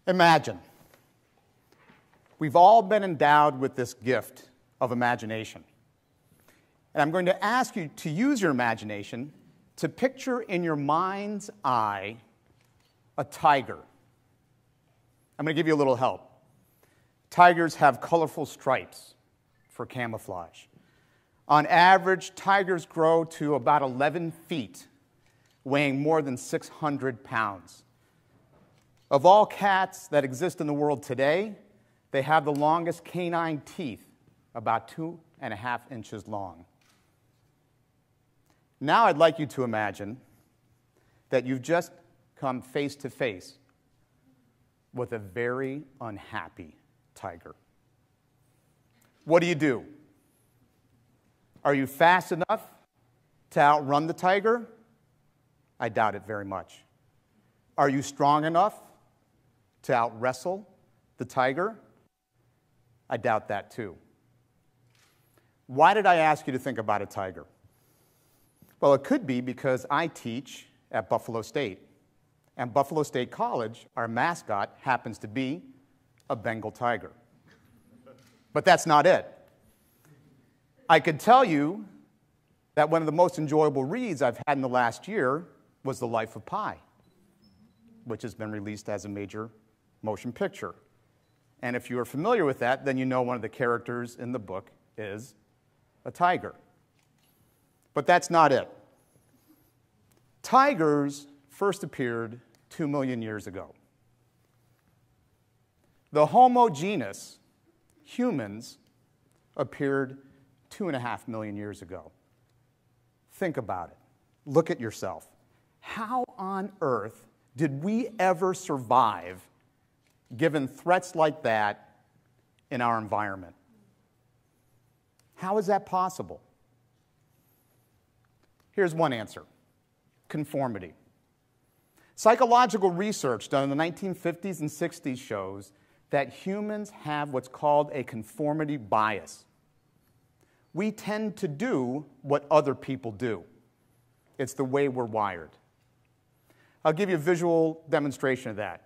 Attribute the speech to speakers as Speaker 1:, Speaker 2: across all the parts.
Speaker 1: Imagine. We've all been endowed with this gift of imagination. And I'm going to ask you to use your imagination to picture in your mind's eye a tiger. I'm going to give you a little help. Tigers have colorful stripes for camouflage. On average, tigers grow to about 11 feet, weighing more than 600 pounds. Of all cats that exist in the world today, they have the longest canine teeth, about 2.5 inches long. Now I'd like you to imagine that you've just come face to face with a very unhappy tiger. What do? Are you fast enough to outrun the tiger? I doubt it very much. Are you strong enough to out-wrestle the tiger? I doubt that too. Why did I ask you to think about a tiger? Well, it could be because I teach at Buffalo State. And Buffalo State College, our mascot happens to be a Bengal tiger. But that's not it. I could tell you that one of the most enjoyable reads I've had in the last year was The Life of Pi, which has been released as a major motion picture. And if you are familiar with that, then you know one of the characters in the book is a tiger. But that's not it. Tigers first appeared 2 million years ago. The Homo genus, humans, appeared 2.5 million years ago. Think about it. Look at yourself. How on earth did we ever survive given threats like that in our environment? How is that possible? Here's one answer: conformity. Psychological research done in the 1950s and 60s shows that humans have what's called a conformity bias. We tend to do what other people do. It's the way we're wired. I'll give you a visual demonstration of that.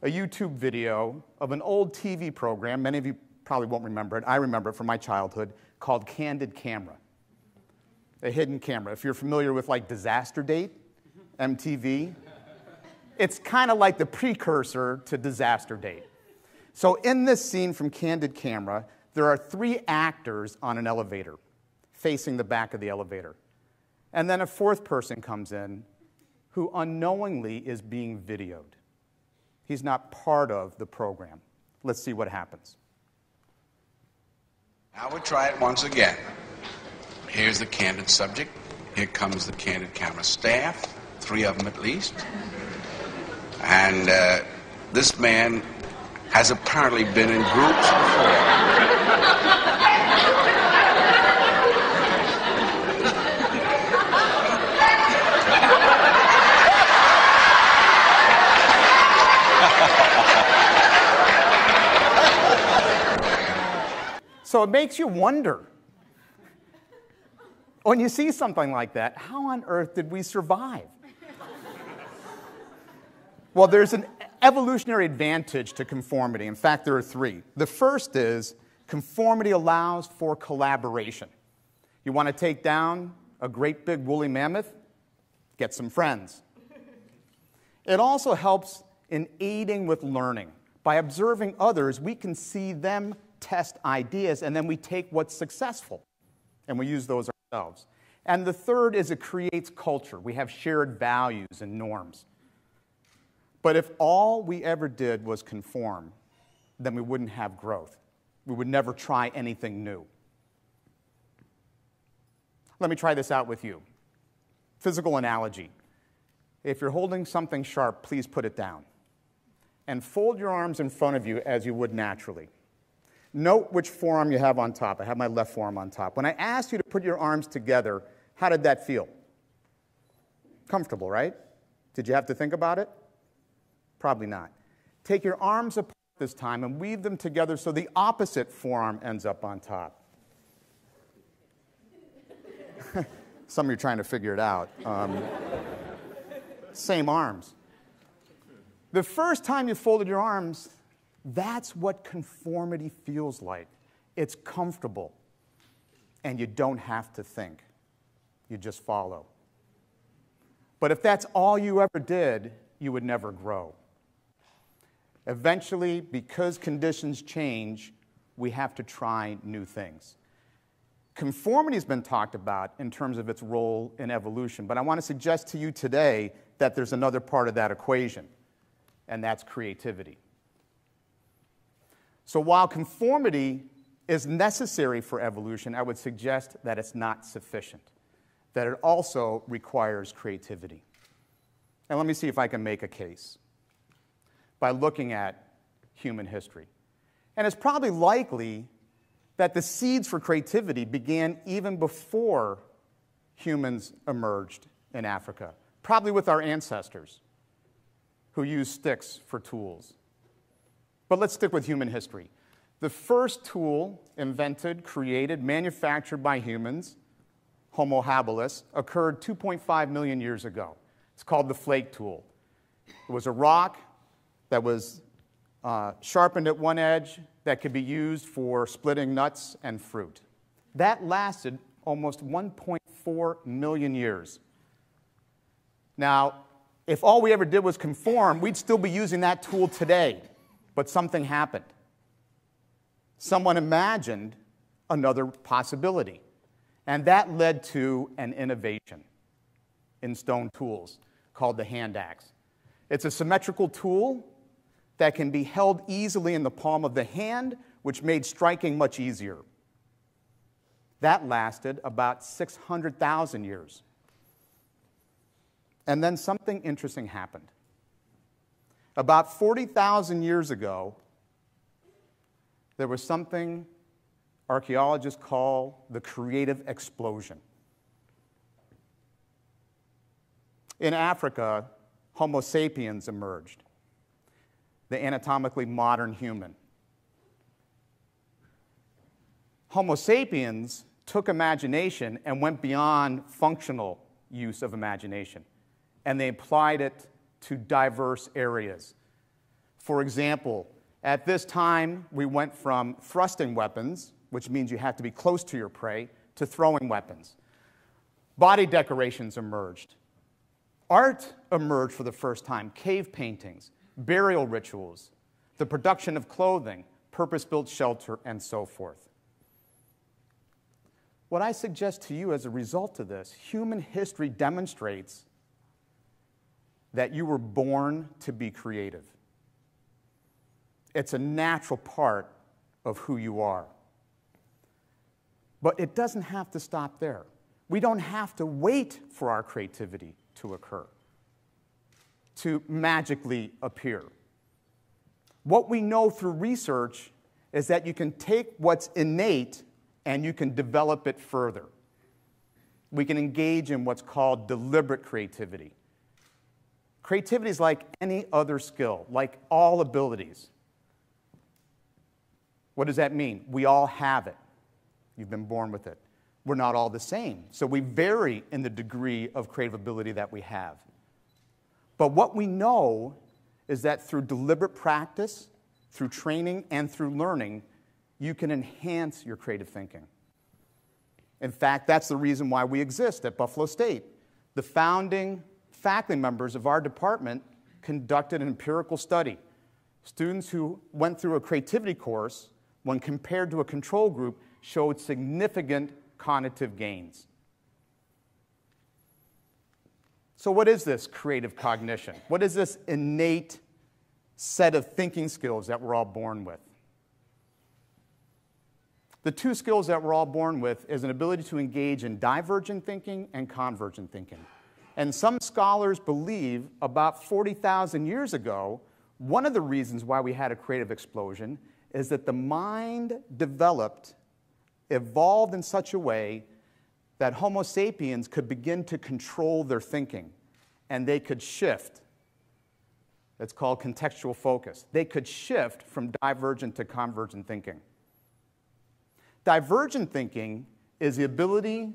Speaker 1: A YouTube video of an old TV program, many of you probably won't remember it, I remember it from my childhood, called Candid Camera. A hidden camera. If you're familiar with like Disaster Date, MTV, it's kind of like the precursor to Disaster Date. So in this scene from Candid Camera, there are 3 actors on an elevator facing the back of the elevator. And then a 4th person comes in who unknowingly is being videoed. He's not part of the program. Let's see what happens.
Speaker 2: Now we'll try it once again. Here's the candid subject. Here comes the Candid Camera staff, 3 of them at least. And this man has apparently been in groups before.
Speaker 1: So it makes you wonder, when you see something like that, how on earth did we survive? Well, there's an evolutionary advantage to conformity. In fact, there are 3. The first is conformity allows for collaboration. You want to take down a great big woolly mammoth? Get some friends. It also helps in aiding with learning. By observing others, we can see them test ideas, and then we take what's successful, and we use those ourselves. And the third is it creates culture. We have shared values and norms. But if all we ever did was conform, then we wouldn't have growth. We would never try anything new. Let me try this out with you. Physical analogy. If you're holding something sharp, please put it down. And fold your arms in front of you as you would naturally. Note which forearm you have on top. I have my left forearm on top. When I asked you to put your arms together, how did that feel? Comfortable, right? Did you have to think about it? Probably not. Take your arms apart this time and weave them together so the opposite forearm ends up on top. Some of you are trying to figure it out. Same arms. The first time you folded your arms, that's what conformity feels like. It's comfortable, and you don't have to think. You just follow. But if that's all you ever did, you would never grow. Eventually, because conditions change, we have to try new things. Conformity has been talked about in terms of its role in evolution, but I want to suggest to you today that there's another part of that equation, and that's creativity. So while conformity is necessary for evolution, I would suggest that it's not sufficient, that it also requires creativity. And let me see if I can make a case by looking at human history. And it's probably likely that the seeds for creativity began even before humans emerged in Africa, probably with our ancestors who used sticks for tools. But let's stick with human history. The first tool invented, created, manufactured by humans, Homo habilis, occurred 2.5 million years ago. It's called the flake tool. It was a rock that was sharpened at one edge that could be used for splitting nuts and fruit. That lasted almost 1.4 million years. Now, if all we ever did was conform, we'd still be using that tool today. But something happened. Someone imagined another possibility. And that led to an innovation in stone tools called the hand axe. It's a symmetrical tool that can be held easily in the palm of the hand, which made striking much easier. That lasted about 600,000 years. And then something interesting happened. About 40,000 years ago, there was something archaeologists call the creative explosion. In Africa, Homo sapiens emerged, the anatomically modern human. Homo sapiens took imagination and went beyond functional use of imagination, and they applied it to diverse areas. For example, at this time, we went from thrusting weapons, which means you have to be close to your prey, to throwing weapons. Body decorations emerged. Art emerged for the first time, cave paintings, burial rituals, the production of clothing, purpose-built shelter, and so forth. What I suggest to you as a result of this, human history demonstrates that you were born to be creative. It's a natural part of who you are. But it doesn't have to stop there. We don't have to wait for our creativity to occur, to magically appear. What we know through research is that you can take what's innate and you can develop it further. We can engage in what's called deliberate creativity. Creativity is like any other skill, like all abilities. What does that mean? We all have it. You've been born with it. We're not all the same, so we vary in the degree of creative ability that we have. But what we know is that through deliberate practice, through training, and through learning, you can enhance your creative thinking. In fact, that's the reason why we exist at Buffalo State. The founding faculty members of our department conducted an empirical study. Students who went through a creativity course, when compared to a control group, showed significant cognitive gains. So what is this creative cognition? What is this innate set of thinking skills that we're all born with? The two skills that we're all born with is an ability to engage in divergent thinking and convergent thinking. And some scholars believe about 40,000 years ago, one of the reasons why we had a creative explosion is that the mind evolved in such a way that Homo sapiens could begin to control their thinking, and they could shift. It's called contextual focus. They could shift from divergent to convergent thinking. Divergent thinking is the ability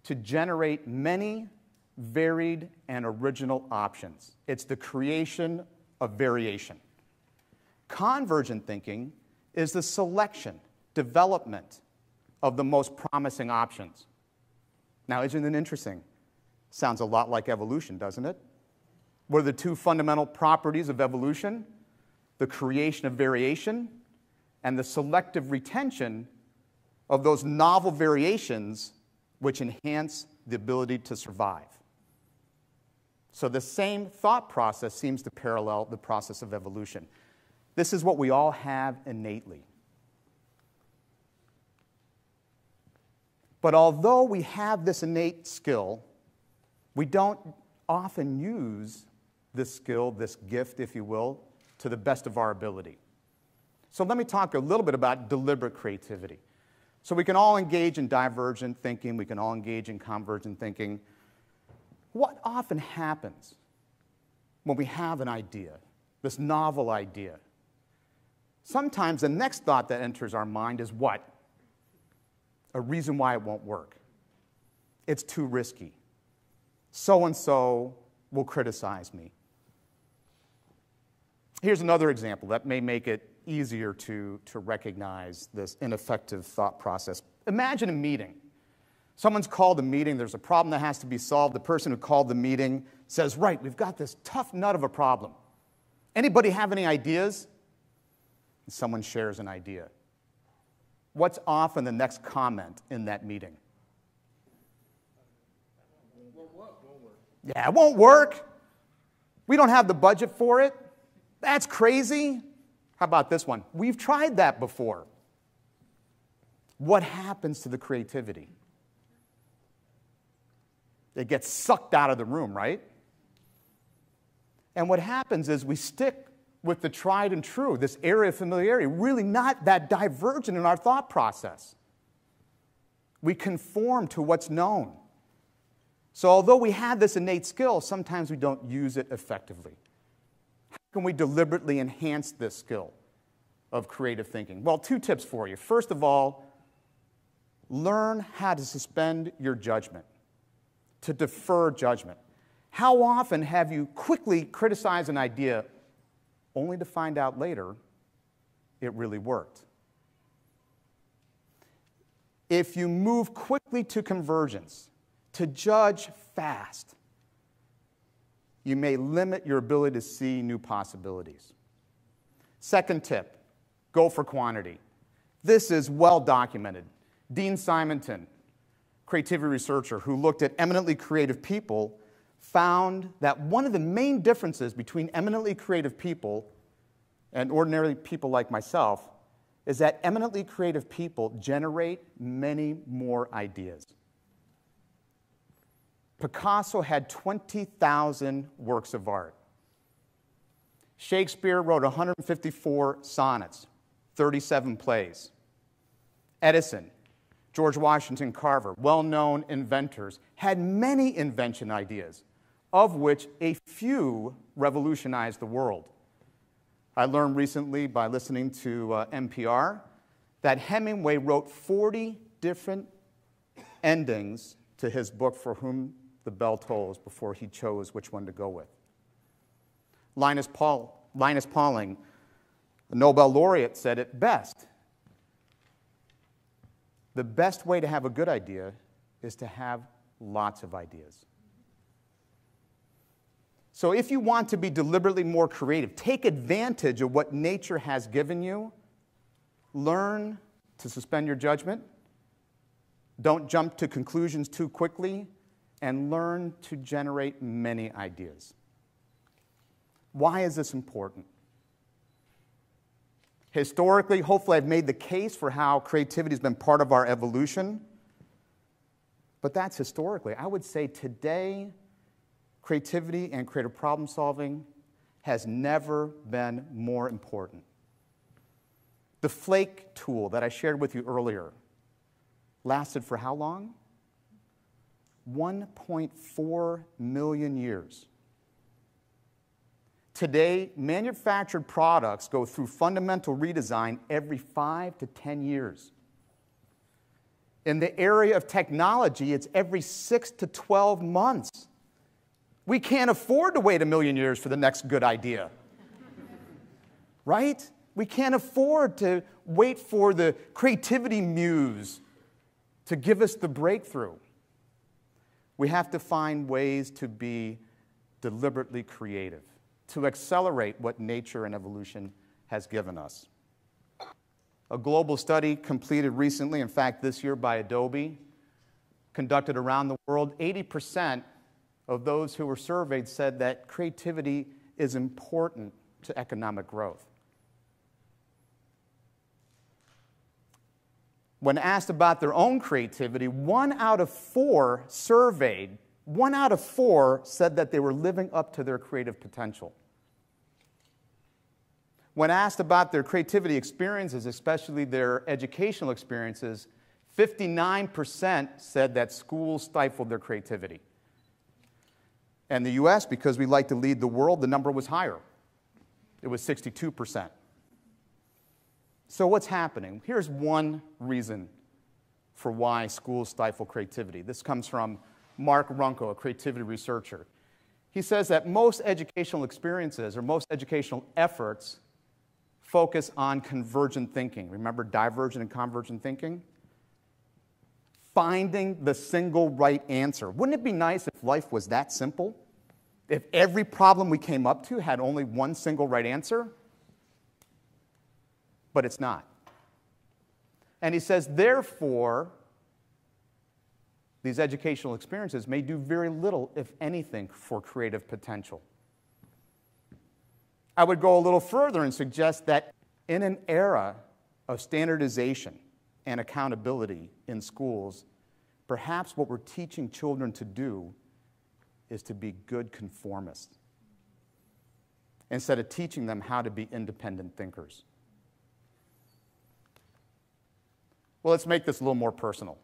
Speaker 1: to generate many varied and original options. It's the creation of variation. Convergent thinking is the selection, development of the most promising options. Now, isn't it interesting? Sounds a lot like evolution, doesn't it? What are the two fundamental properties of evolution? The creation of variation and the selective retention of those novel variations which enhance the ability to survive. So the same thought process seems to parallel the process of evolution. This is what we all have innately. But although we have this innate skill, we don't often use this skill, this gift, if you will, to the best of our ability. So let me talk a little bit about deliberate creativity. So we can all engage in divergent thinking, we can all engage in convergent thinking. What often happens when we have an idea, this novel idea? Sometimes the next thought that enters our mind is what? A reason why it won't work. It's too risky. So-and-so will criticize me. Here's another example that may make it easier to recognize this ineffective thought process. Imagine a meeting. Someone's called a meeting, there's a problem that has to be solved. The person who called the meeting says, right, we've got this tough nut of a problem. Anybody have any ideas? And someone shares an idea. What's often the next comment in that meeting? Yeah, it won't work. We don't have the budget for it. That's crazy. How about this one? We've tried that before. What happens to the creativity? It gets sucked out of the room, right? And what happens is we stick with the tried and true, this area of familiarity, really not that divergent in our thought process. We conform to what's known. So although we have this innate skill, sometimes we don't use it effectively. How can we deliberately enhance this skill of creative thinking? Well, 2 tips for you. First of all, learn how to suspend your judgment, to defer judgment. How often have you quickly criticized an idea only to find out later it really worked? If you move quickly to convergence, to judge fast, you may limit your ability to see new possibilities. Second tip, go for quantity. This is well documented. Dean Simonton, creativity researcher who looked at eminently creative people, found that one of the main differences between eminently creative people and ordinary people like myself is that eminently creative people generate many more ideas. Picasso had 20,000 works of art. Shakespeare wrote 154 sonnets, 37 plays. Edison, George Washington Carver, well-known inventors, had many invention ideas, of which a few revolutionized the world. I learned recently by listening to NPR that Hemingway wrote 40 different endings to his book For Whom the Bell Tolls before he chose which one to go with. Linus Pauling, the Nobel laureate, said it best. The best way to have a good idea is to have lots of ideas. So if you want to be deliberately more creative, take advantage of what nature has given you. Learn to suspend your judgment. Don't jump to conclusions too quickly, and learn to generate many ideas. Why is this important? Historically, hopefully I've made the case for how creativity has been part of our evolution. But that's historically. I would say today, creativity and creative problem solving has never been more important. The flake tool that I shared with you earlier lasted for how long? 1.4 million years. Today, manufactured products go through fundamental redesign every 5 to 10 years. In the area of technology, it's every 6 to 12 months. We can't afford to wait 1 million years for the next good idea. right? We can't afford to wait for the creativity muse to give us the breakthrough. We have to find ways to be deliberately creative, to accelerate what nature and evolution has given us. A global study completed recently, in fact this year by Adobe, conducted around the world, 80% of those who were surveyed said that creativity is important to economic growth. When asked about their own creativity, 1 out of 4 surveyed, 1 out of 4 said that they were living up to their creative potential. When asked about their creativity experiences, especially their educational experiences, 59% said that schools stifled their creativity. And the US, because we like to lead the world, the number was higher. It was 62%. So what's happening? Here's one reason for why schools stifle creativity. This comes from Mark Runco, a creativity researcher. He says that most educational experiences or most educational efforts focus on convergent thinking. Remember divergent and convergent thinking? Finding the single right answer. Wouldn't it be nice if life was that simple? If every problem we came up to had only one single right answer? But it's not. And he says, therefore, these educational experiences may do very little, if anything, for creative potential. I would go a little further and suggest that in an era of standardization and accountability in schools, perhaps what we're teaching children to do is to be good conformists instead of teaching them how to be independent thinkers. Well, let's make this a little more personal.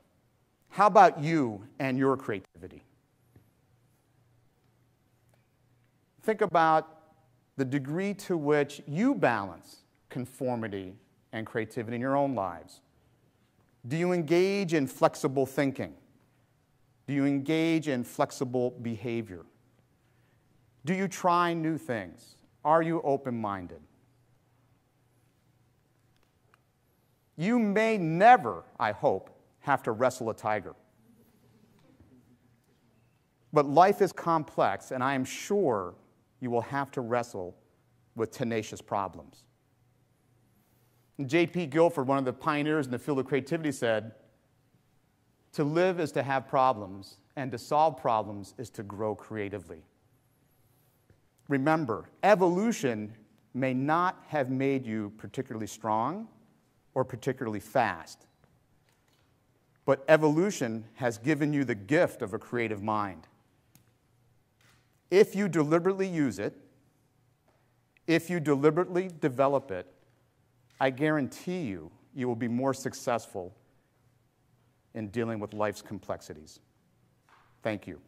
Speaker 1: How about you and your creativity? Think about the degree to which you balance conformity and creativity in your own lives. Do you engage in flexible thinking? Do you engage in flexible behavior? Do you try new things? Are you open-minded? You may never, I hope, have to wrestle a tiger. But life is complex, and I am sure you will have to wrestle with tenacious problems. J.P. Guilford, one of the pioneers in the field of creativity, said, "To live is to have problems, and to solve problems is to grow creatively." Remember, evolution may not have made you particularly strong or particularly fast, but evolution has given you the gift of a creative mind. If you deliberately use it, if you deliberately develop it, I guarantee you, you will be more successful in dealing with life's complexities. Thank you.